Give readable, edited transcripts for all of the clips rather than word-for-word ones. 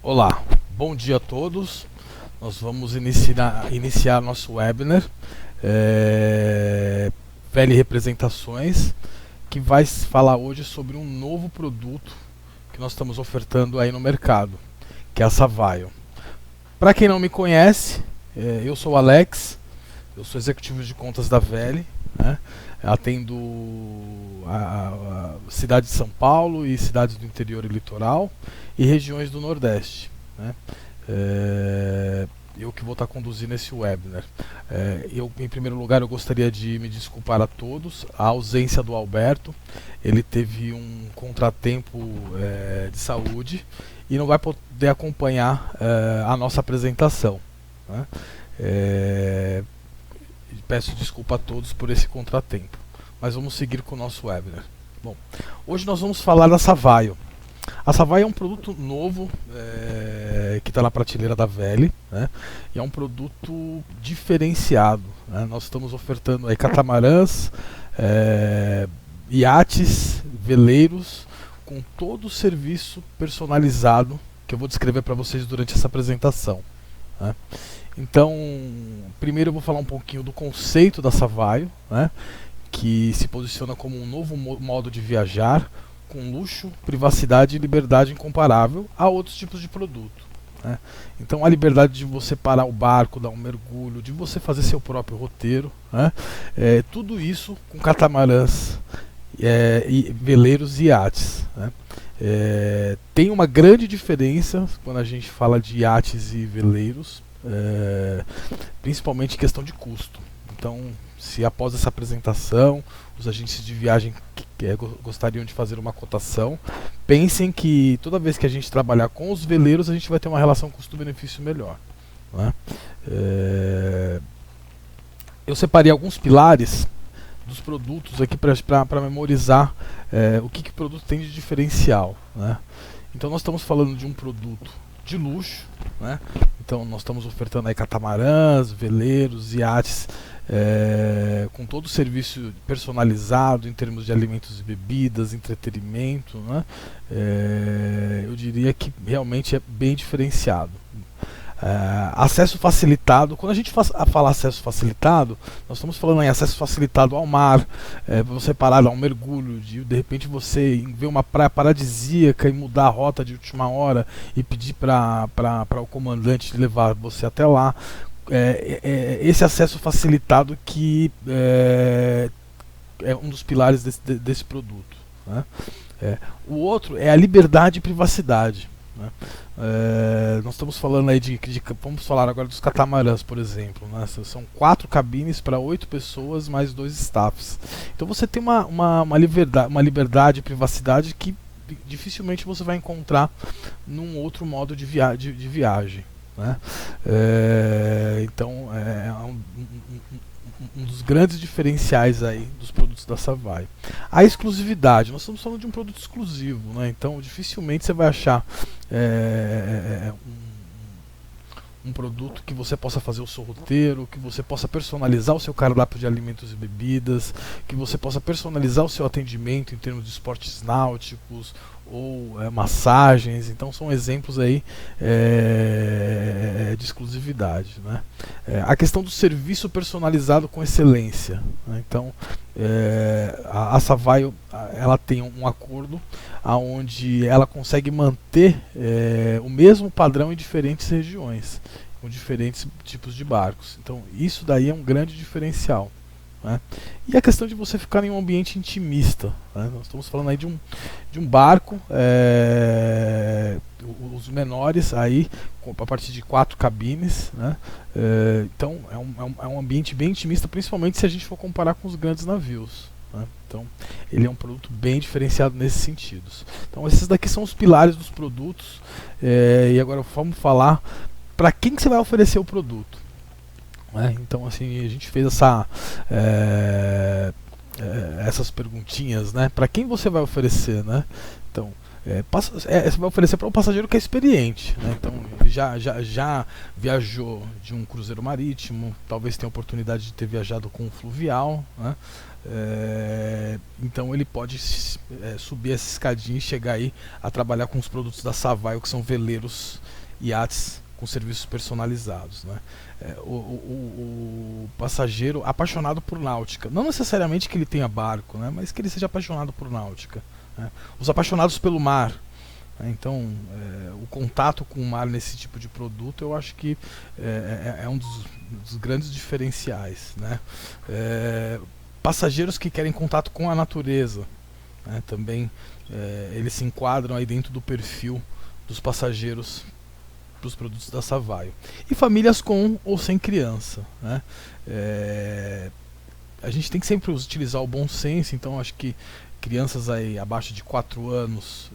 Olá, bom dia a todos. Nós vamos iniciar nosso webinar VL Representações, que vai falar hoje sobre um novo produto que nós estamos ofertando aí no mercado, que é a Savio. Para quem não me conhece, eu sou o Alex, eu sou executivo de contas da VL, né? Atendo a cidade de São Paulo e cidades do interior e litoral e regiões do Nordeste, né? Eu que vou estar conduzindo esse webinar. Em primeiro lugar, eu gostaria de me desculpar a todos a ausência do Alberto. Ele teve um contratempo de saúde e não vai poder acompanhar a nossa apresentação, né? Peço desculpa a todos por esse contratempo, mas vamos seguir com o nosso webinar. Bom, hoje nós vamos falar da Savio. A Savio é um produto novo que está na prateleira da VL, né? E é um produto diferenciado, né? Nós estamos ofertando aí catamarãs, iates, veleiros, com todo o serviço personalizado que eu vou descrever para vocês durante essa apresentação, né? Então, primeiro eu vou falar um pouquinho do conceito da Savio, né, que se posiciona como um novo modo de viajar, com luxo, privacidade e liberdade incomparável a outros tipos de produto, né? Então, a liberdade de você parar o barco, dar um mergulho, de você fazer seu próprio roteiro, né, tudo isso com catamarãs, e veleiros e iates, né? Tem uma grande diferença quando a gente fala de iates e veleiros, principalmente em questão de custo. Então, se após essa apresentação os agentes de viagem gostariam de fazer uma cotação, pensem que toda vez que a gente trabalhar com os veleiros, a gente vai ter uma relação custo-benefício melhor, né? Eu separei alguns pilares dos produtos aqui para memorizar o que o produto tem de diferencial, né? Então nós estamos falando de um produto de luxo, né? Então nós estamos ofertando aí catamarãs, veleiros, iates, com todo o serviço personalizado em termos de alimentos e bebidas, entretenimento, né? Eu diria que realmente é bem diferenciado. Acesso facilitado. Quando a gente fala acesso facilitado, nós estamos falando em acesso facilitado ao mar, você parar, dar um mergulho, de repente você ver uma praia paradisíaca e mudar a rota de última hora e pedir para o comandante levar você até lá. Esse acesso facilitado que é um dos pilares desse produto, né? O outro é a liberdade e privacidade, né? Nós estamos falando aí vamos falar agora dos catamarãs, por exemplo, né? São 4 cabines para 8 pessoas mais 2 staffs. Então você tem uma liberdade e privacidade que dificilmente você vai encontrar num outro modo de viagem, né? Então é um dos grandes diferenciais aí dos produtos da Savio. A exclusividade, nós estamos falando de um produto exclusivo, né? Então dificilmente você vai achar um produto que você possa fazer o seu roteiro, que você possa personalizar o seu cardápio de alimentos e bebidas, que você possa personalizar o seu atendimento em termos de esportes náuticos ou massagens. Então são exemplos aí de exclusividade, né? A questão do serviço personalizado com excelência, né? Então a Savio ela tem um acordo onde ela consegue manter o mesmo padrão em diferentes regiões, com diferentes tipos de barcos. Então isso daí é um grande diferencial, né? E a questão de você ficar em um ambiente intimista, né? Nós estamos falando aí de um barco, os menores aí a partir de 4 cabines, né? Então é um ambiente bem intimista, principalmente se a gente for comparar com os grandes navios, né? Então ele é um produto bem diferenciado nesses sentidos. Então esses daqui são os pilares dos produtos, e agora vamos falar para quem que você vai oferecer o produto, né? Então assim, a gente fez essas perguntinhas, né? Para quem você vai oferecer, né? Então Você vai oferecer para um passageiro que é experiente, né? Então ele já viajou de um cruzeiro marítimo, talvez tenha a oportunidade de ter viajado com um fluvial, né? Então ele pode subir essa escadinha e chegar aí a trabalhar com os produtos da Savaio, que são veleiros e iates com serviços personalizados, né? O passageiro apaixonado por náutica, não necessariamente que ele tenha barco, né? Mas que ele seja apaixonado por náutica, né? Os apaixonados pelo mar, né? Então o contato com o mar nesse tipo de produto eu acho que é um dos grandes diferenciais, né? Passageiros que querem contato com a natureza, né? Também eles se enquadram aí dentro do perfil dos passageiros para os produtos da Savaio. E famílias com ou sem criança, né? A gente tem que sempre utilizar o bom senso, então acho que crianças aí abaixo de 4 anos,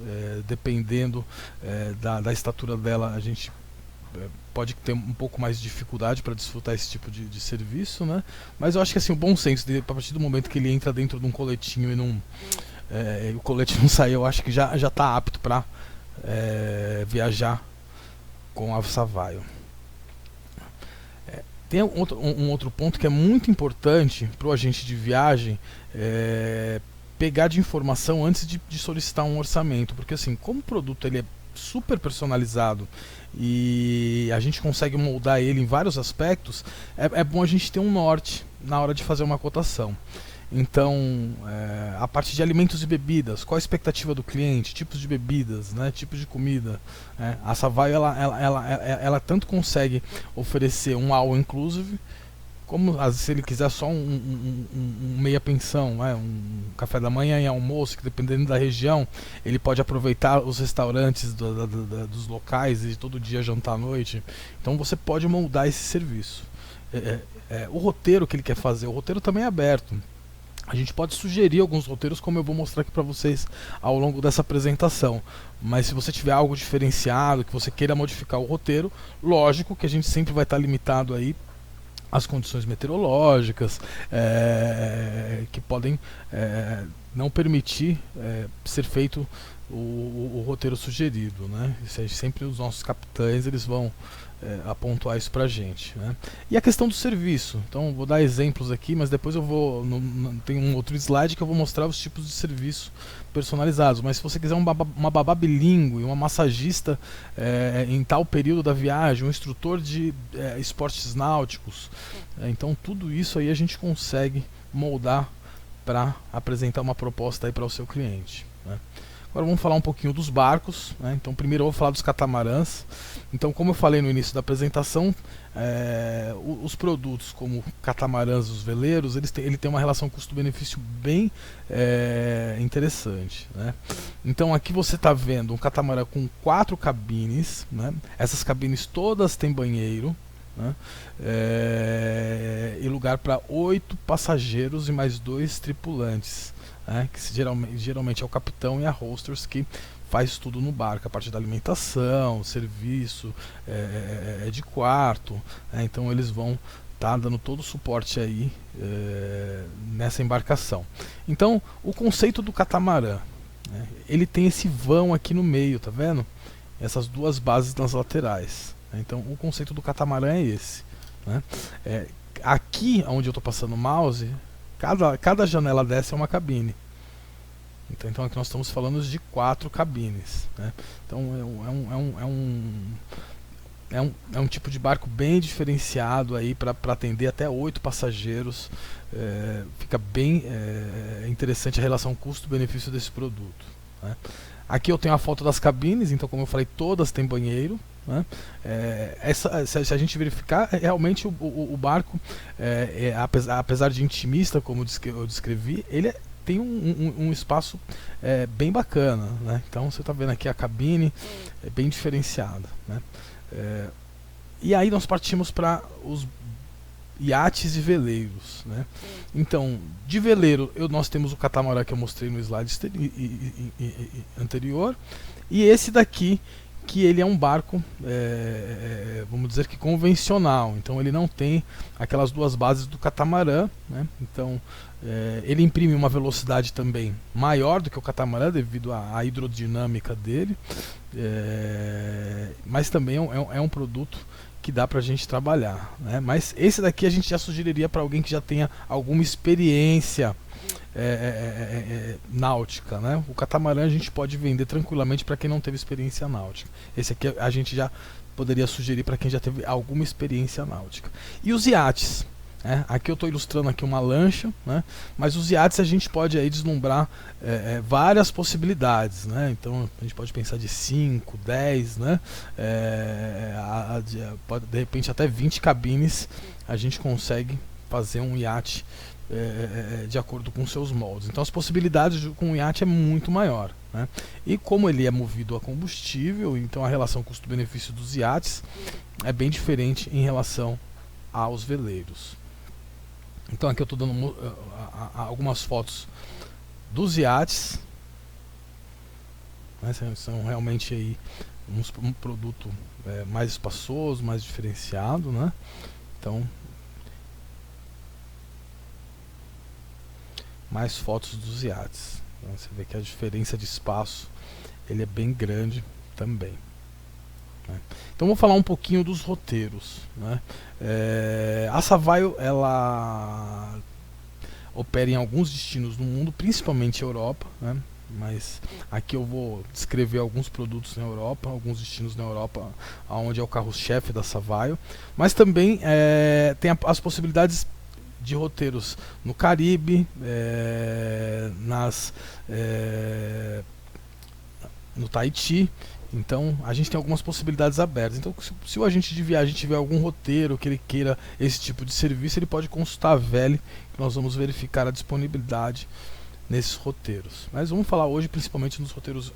dependendo da estatura dela, a gente pode ter um pouco mais de dificuldade para desfrutar esse tipo de serviço, né? Mas eu acho que assim, o bom senso, a partir do momento que ele entra dentro de um coletinho e o colete não sai, eu acho que já está apto para viajar com a Savaio. Tem um outro ponto que é muito importante para o agente de viagem pegar de informação antes de solicitar um orçamento, porque assim, como o produto ele é super personalizado e a gente consegue moldar ele em vários aspectos, é bom a gente ter um norte na hora de fazer uma cotação. Então, a parte de alimentos e bebidas, qual a expectativa do cliente, tipos de bebidas, né, tipos de comida. A Savaio ela tanto consegue oferecer um all inclusive, como se ele quiser só um meia pensão, um café da manhã e almoço, que dependendo da região, ele pode aproveitar os restaurantes dos locais e todo dia jantar à noite. Então você pode moldar esse serviço. O roteiro que ele quer fazer, o roteiro também é aberto. A gente pode sugerir alguns roteiros, como eu vou mostrar aqui para vocês ao longo dessa apresentação. Mas se você tiver algo diferenciado, que você queira modificar o roteiro, lógico que a gente sempre vai estar limitado aí às condições meteorológicas, que podem não permitir ser feito o roteiro sugerido, né? Isso aí, sempre os nossos capitães eles vão apontar isso pra gente, né? E a questão do serviço, então vou dar exemplos aqui, mas depois eu vou tem um outro slide que eu vou mostrar os tipos de serviço personalizados. Mas se você quiser uma babá bilíngue, uma massagista em tal período da viagem, um instrutor de esportes náuticos, então tudo isso aí a gente consegue moldar para apresentar uma proposta aí para o seu cliente, né? Agora vamos falar um pouquinho dos barcos, né? Então primeiro eu vou falar dos catamarãs. Então, como eu falei no início da apresentação, os produtos como catamarãs, os veleiros, ele tem uma relação custo-benefício bem interessante, né? Então aqui você está vendo um catamarã com 4 cabines, né? Essas cabines todas têm banheiro, né? E lugar para 8 passageiros e mais 2 tripulantes, que geralmente é o capitão e a hostess que faz tudo no barco, a parte da alimentação, serviço, de quarto, então eles vão estar dando todo o suporte aí nessa embarcação. Então o conceito do catamarã, né, ele tem esse vão aqui no meio, tá vendo? Essas duas bases nas laterais. Então o conceito do catamarã é esse, né? Aqui onde eu estou passando o mouse, cada janela dessa é uma cabine. Então aqui nós estamos falando de 4 cabines, né? Então é um tipo de barco bem diferenciado aí para atender até 8 passageiros. Fica bem interessante a relação custo-benefício desse produto, né? Aqui eu tenho a foto das cabines, então como eu falei, todas têm banheiro, né? Se a gente verificar, realmente o barco, apesar de intimista, como eu descrevi, ele tem um espaço bem bacana, né? Então você está vendo aqui a cabine bem diferenciada, né? E aí nós partimos para os iates e veleiros, né? Então, de veleiro nós temos o catamarã que eu mostrei no slide anterior, e esse daqui que ele é um barco, vamos dizer que convencional, então ele não tem aquelas duas bases do catamarã, né? Então ele imprime uma velocidade também maior do que o catamarã devido à hidrodinâmica dele, mas também é um produto que dá para a gente trabalhar, né? Mas esse daqui a gente já sugeriria para alguém que já tenha alguma experiência náutica, né? O catamarã a gente pode vender tranquilamente para quem não teve experiência náutica. Esse aqui a gente já poderia sugerir para quem já teve alguma experiência náutica. E os iates, né? Aqui eu estou ilustrando aqui uma lancha, né? Mas os iates a gente pode aí deslumbrar várias possibilidades, né? Então a gente pode pensar de 5, 10, né? De repente até 20 cabines a gente consegue fazer um iate de acordo com seus moldes. Então as possibilidades com o iate é muito maior, né? E como ele é movido a combustível, então a relação custo-benefício dos iates é bem diferente em relação aos veleiros. Então aqui eu estou dando algumas fotos dos iates, né? São realmente aí um produto mais espaçoso, mais diferenciado, né? Então mais fotos dos iates. Então, você vê que a diferença de espaço ele é bem grande também, né? Então vou falar um pouquinho dos roteiros, né? A Savaio ela opera em alguns destinos no mundo, principalmente Europa, né? Mas aqui eu vou descrever alguns produtos na Europa, alguns destinos na Europa, onde é o carro-chefe da Savaio, mas também tem as possibilidades de roteiros no Caribe, no Tahiti. Então a gente tem algumas possibilidades abertas. Então se o agente de viagem tiver algum roteiro que ele queira esse tipo de serviço, ele pode consultar a VELI, que nós vamos verificar a disponibilidade nesses roteiros. Mas vamos falar hoje principalmente nos roteiros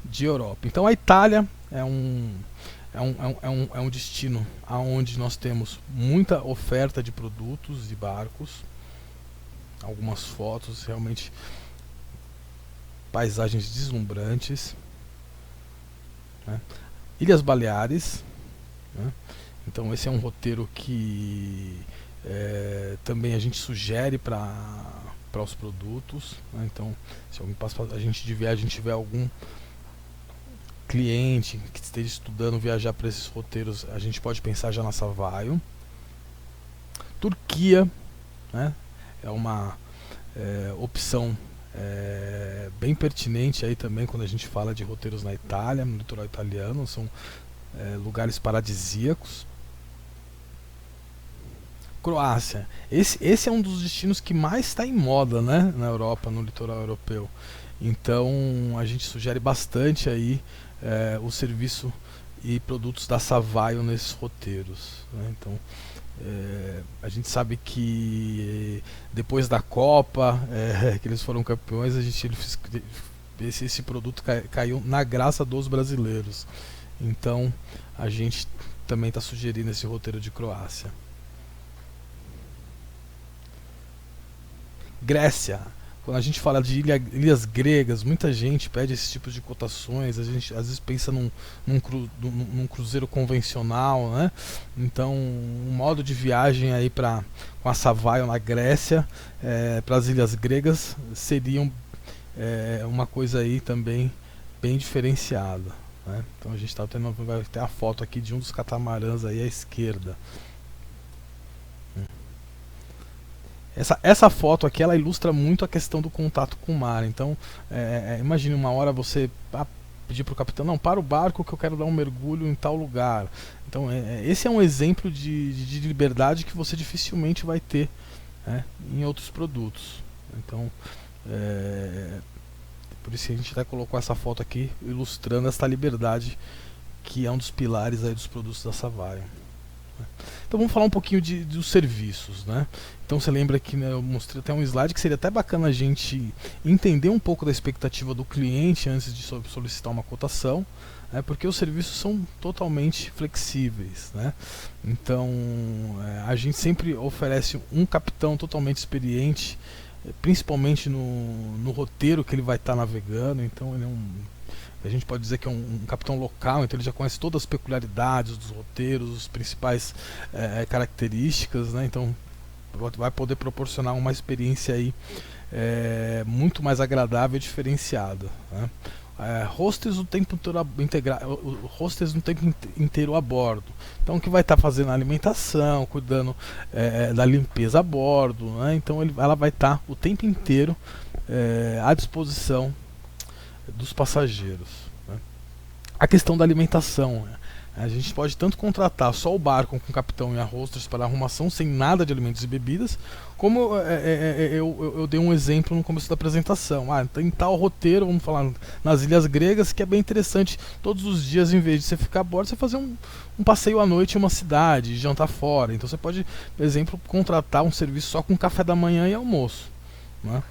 de Europa. Então a Itália é um destino onde nós temos muita oferta de produtos e barcos, algumas fotos, realmente paisagens deslumbrantes, né? Ilhas Baleares, né? Então esse é um roteiro que também a gente sugere para os produtos, né? Então se alguém a gente de viagem tiver algum cliente que esteja estudando viajar para esses roteiros, a gente pode pensar já na Savaio. Turquia, né? É uma opção bem pertinente aí também quando a gente fala de roteiros na Itália, no litoral italiano, são lugares paradisíacos. Croácia, esse é um dos destinos que mais está em moda, né, na Europa, no litoral europeu. Então a gente sugere bastante aí o serviço e produtos da Savaio nesses roteiros, né? Então a gente sabe que depois da Copa que eles foram campeões, esse produto caiu na graça dos brasileiros. Então a gente também está sugerindo esse roteiro de Croácia. Grécia. Quando a gente fala de ilhas gregas, muita gente pede esse tipo de cotações. A gente às vezes pensa num cruzeiro convencional, né? Então, um modo de viagem aí com a Savaio na Grécia, para as ilhas gregas, seria uma coisa aí também bem diferenciada, né? Então a gente vai ter a foto aqui de um dos catamarãs aí à esquerda. Essa foto aqui ela ilustra muito a questão do contato com o mar. Então imagine uma hora você pedir para o capitão, não, para o barco que eu quero dar um mergulho em tal lugar. Então esse é um exemplo de liberdade que você dificilmente vai ter, né, em outros produtos. Então por isso que a gente até colocou essa foto aqui ilustrando esta liberdade que é um dos pilares aí dos produtos da Savaio. Então vamos falar um pouquinho dos serviços, né? Então você lembra que, né, eu mostrei até um slide que seria até bacana a gente entender um pouco da expectativa do cliente antes de solicitar uma cotação, né? Porque os serviços são totalmente flexíveis, né? Então a gente sempre oferece um capitão totalmente experiente principalmente no roteiro que ele vai estar navegando. Então ele a gente pode dizer que é um capitão local, então ele já conhece todas as peculiaridades dos roteiros, as principais características, né? Então vai poder proporcionar uma experiência aí muito mais agradável e diferenciada, né? Hostess o tempo inteiro a bordo. Então que vai estar fazendo a alimentação, cuidando da limpeza a bordo, né? Então ela vai estar o tempo inteiro à disposição dos passageiros, né? A questão da alimentação, né? A gente pode tanto contratar só o barco com o capitão e a hostess para arrumação sem nada de alimentos e bebidas, como eu dei um exemplo no começo da apresentação. Tem tal roteiro, vamos falar nas Ilhas Gregas, que é bem interessante. Todos os dias, em vez de você ficar a bordo, você fazer um passeio à noite em uma cidade, jantar fora. Então você pode, por exemplo, contratar um serviço só com café da manhã e almoço, né?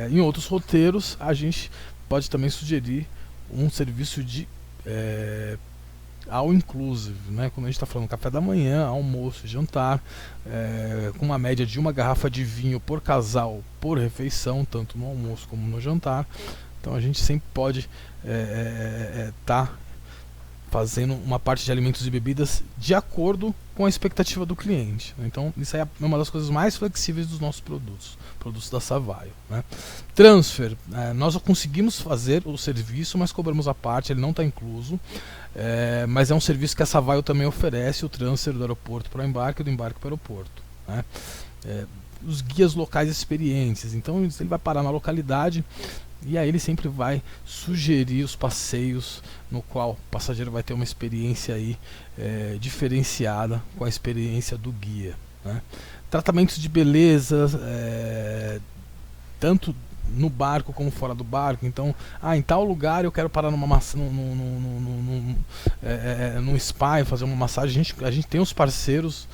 Em outros roteiros, a gente pode também sugerir um serviço de all inclusive, né? Quando a gente está falando café da manhã, almoço, jantar, com uma média de uma garrafa de vinho por casal por refeição, tanto no almoço como no jantar. Então a gente sempre pode tá fazendo uma parte de alimentos e bebidas de acordo com a expectativa do cliente, né? Então isso aí é uma das coisas mais flexíveis dos nossos produtos da Savaio, né? Transfer, nós conseguimos fazer o serviço, mas cobramos a parte, ele não está incluso, mas é um serviço que a Savaio também oferece, o transfer do aeroporto para o embarque e do embarque para o aeroporto, né? Os guias locais experientes, então ele vai parar na localidade e aí ele sempre vai sugerir os passeios no qual o passageiro vai ter uma experiência aí diferenciada com a experiência do guia, né? Tratamentos de beleza, tanto no barco como fora do barco. Então, em tal lugar eu quero parar num spa e fazer uma massagem. A gente tem os parceiros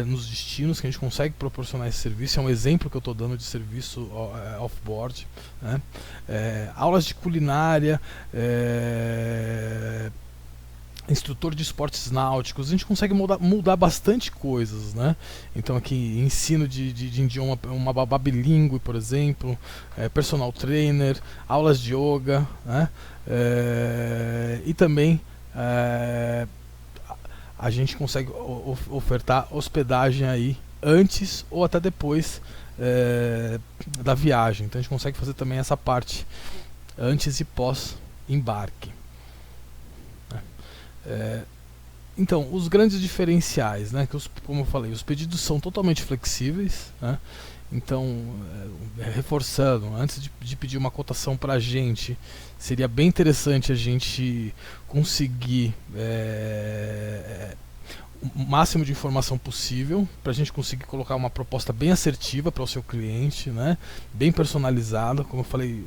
nos destinos que a gente consegue proporcionar esse serviço. É um exemplo que eu estou dando de serviço off-board, né? Aulas de culinária, instrutor de esportes náuticos, a gente consegue mudar bastante coisas, né? Então aqui ensino de idioma, uma babá bilíngue, por exemplo, personal trainer, aulas de yoga, né? E também a gente consegue ofertar hospedagem aí antes ou até depois da viagem. Então a gente consegue fazer também essa parte antes e pós embarque. Então, os grandes diferenciais, né, como eu falei, os pedidos são totalmente flexíveis, né? Então, reforçando, antes de pedir uma cotação para a gente, seria bem interessante a gente conseguir o máximo de informação possível para a gente conseguir colocar uma proposta bem assertiva para o seu cliente, né? Bem personalizada, como eu falei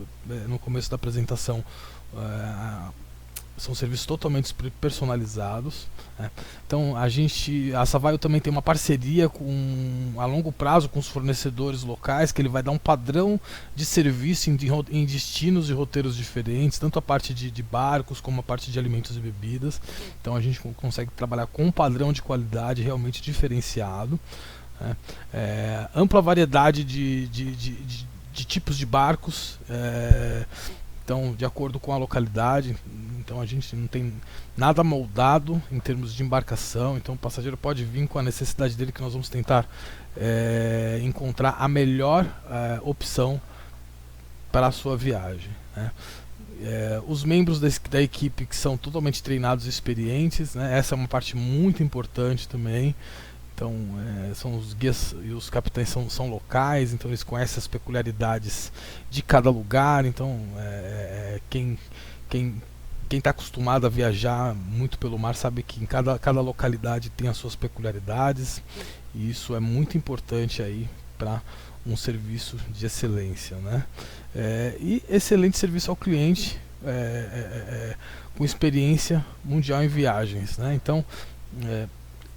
no começo da apresentação. São serviços totalmente personalizados, né? Então a Savaio também tem uma parceria a longo prazo com os fornecedores locais, que ele vai dar um padrão de serviço em destinos e roteiros diferentes, tanto a parte de barcos como a parte de alimentos e bebidas. Então a gente consegue trabalhar com um padrão de qualidade realmente diferenciado, né? Ampla variedade de tipos de barcos, então de acordo com a localidade. Então a gente não tem nada moldado em termos de embarcação. Então o passageiro pode vir com a necessidade dele, que nós vamos tentar encontrar a melhor opção para a sua viagem, né? Os membros da equipe que são totalmente treinados e experientes, né? Essa é uma parte muito importante também. Então são os guias e os capitães são locais, então eles conhecem as peculiaridades de cada lugar. Então quem está acostumado a viajar muito pelo mar sabe que em cada localidade tem as suas peculiaridades, e isso é muito importante aí para um serviço de excelência, né? E excelente serviço ao cliente, com experiência mundial em viagens, né? Então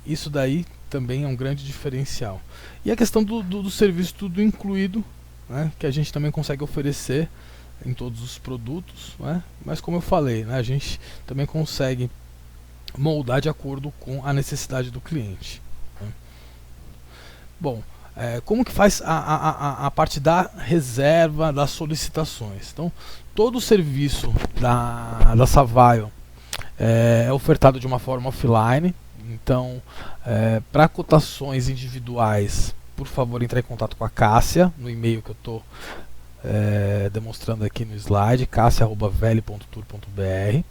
isso daí também é um grande diferencial. E a questão do serviço tudo incluído, né, que a gente também consegue oferecer em todos os produtos, né? Mas como eu falei, né, a gente também consegue moldar de acordo com a necessidade do cliente, né? Bom, como que faz a parte da reserva, das solicitações. Então, todo o serviço da Savaio é ofertado de uma forma offline. Então, para cotações individuais, por favor, entre em contato com a Cássia, no e-mail que eu estou demonstrando aqui no slide, cassia@vele.tour.br.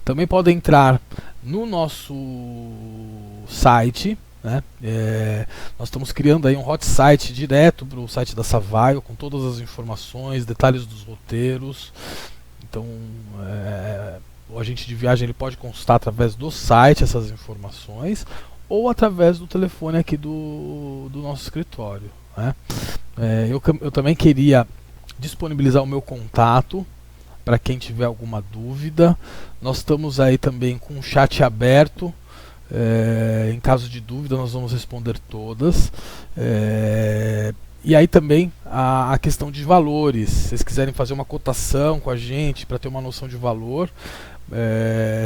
Também pode entrar no nosso site, né? Nós estamos criando aí um hot site direto para o site da Savaio, com todas as informações, detalhes dos roteiros. Então, o agente de viagem ele pode consultar através do site essas informações ou através do telefone aqui do nosso escritório, né? Eu também queria disponibilizar o meu contato para quem tiver alguma dúvida. Nós estamos aí também com um chat aberto. Em caso de dúvida, nós vamos responder todas. E aí também a questão de valores. Se vocês quiserem fazer uma cotação com a gente para ter uma noção de valor,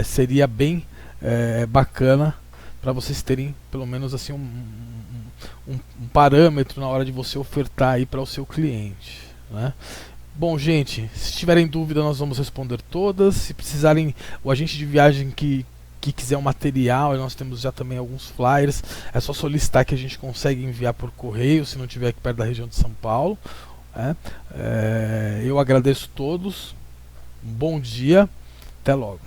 seria bem bacana para vocês terem pelo menos assim um parâmetro na hora de você ofertar aí para o seu cliente, né? Bom, gente, se tiverem dúvida nós vamos responder todas. Se precisarem, o agente de viagem que quiser um material, nós temos já também alguns flyers, é só solicitar que a gente consegue enviar por correio, se não estiver aqui perto da região de São Paulo. Eu agradeço todos, um bom dia, até logo.